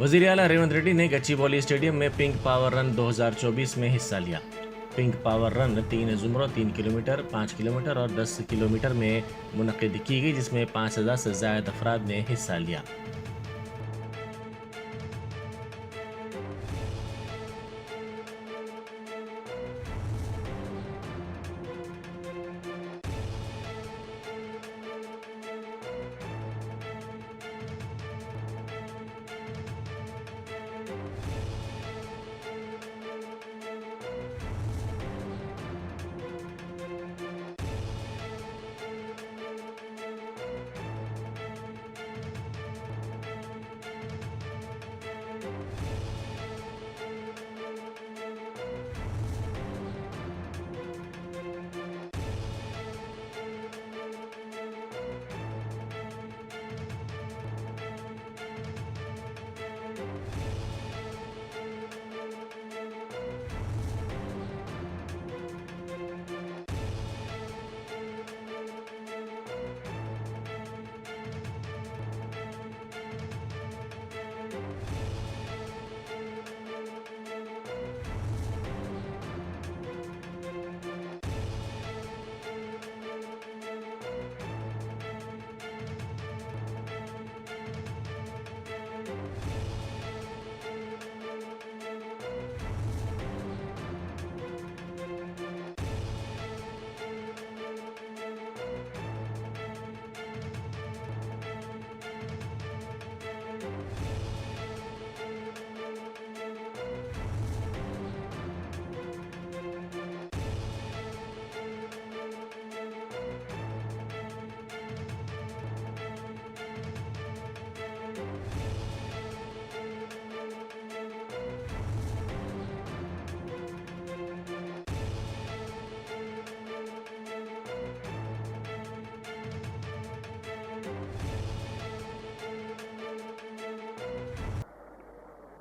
वज़ीर आला रेवंत रेड्डी ने गच्चीबौली स्टेडियम में पिंक पावर रन 2024 में हिस्सा लिया। Pink power run 3 ज़ुमरों 3 kilometre, 5 kilometre और 10 किलोमीटर में मुनक़िद की गई, जिसमें 5000 से ज़ायद अफराद ने हिस्सा लिया।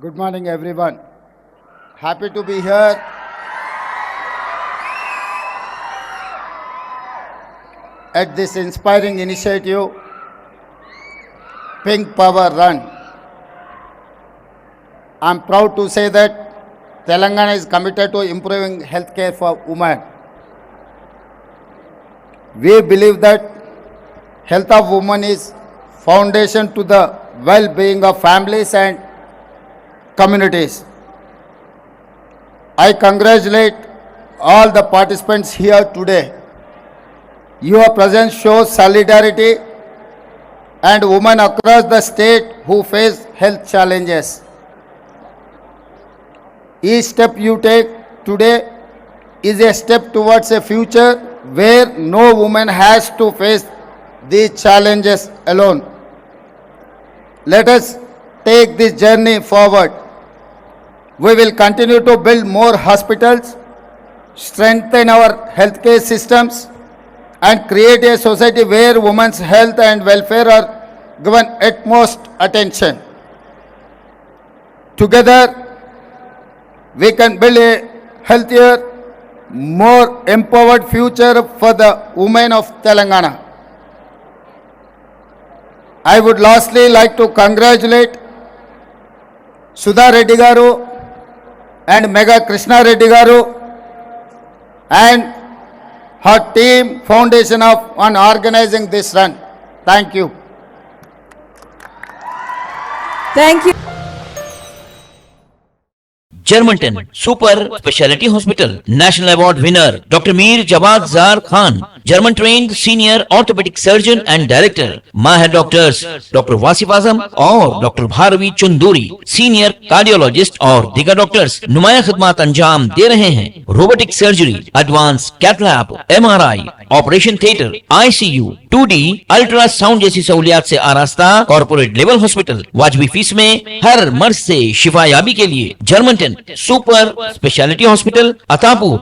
Good morning, everyone. Happy to be here. At this inspiring initiative, Pink Power Run. I'm proud to say that Telangana is committed to improving healthcare for women. We believe that health of women is foundation to the well-being of families and communities. I congratulate all the participants here today. Your presence shows solidarity and women across the state who face health challenges. Each step you take today is a step towards a future where no woman has to face these challenges alone. Let us take this journey forward. We will continue to build more hospitals, strengthen our healthcare systems, and create a society where women's health and welfare are given utmost attention. Together, we can build a healthier, more empowered future for the women of Telangana. I would lastly like to congratulate Sudha Reddy Garu and Mega Krishna Reddy Garu and her team foundation on organizing this run. Thank you. Thank you. Germantown Super Speciality Hospital National Award winner Dr. Mir Jawad Zar Khan, German trained senior orthopedic surgeon and director, Mahir doctors Dr. Wasif Azam और Dr. Bharvi Chunduri, senior cardiologist और दिगर doctors नुमाया खिदमत अंजाम दे रहे हैं। Robotic surgery, advance cath lab, MRI, operation theatre, ICU, 2D ultrasound जैसी सहूलियात से आरास्ता कॉर्पोरेट लेवल हॉस्पिटल, वाजबी फीस में हर मर्ज से शिफायाबी के लिए Germanten super speciality hospital, Attapur.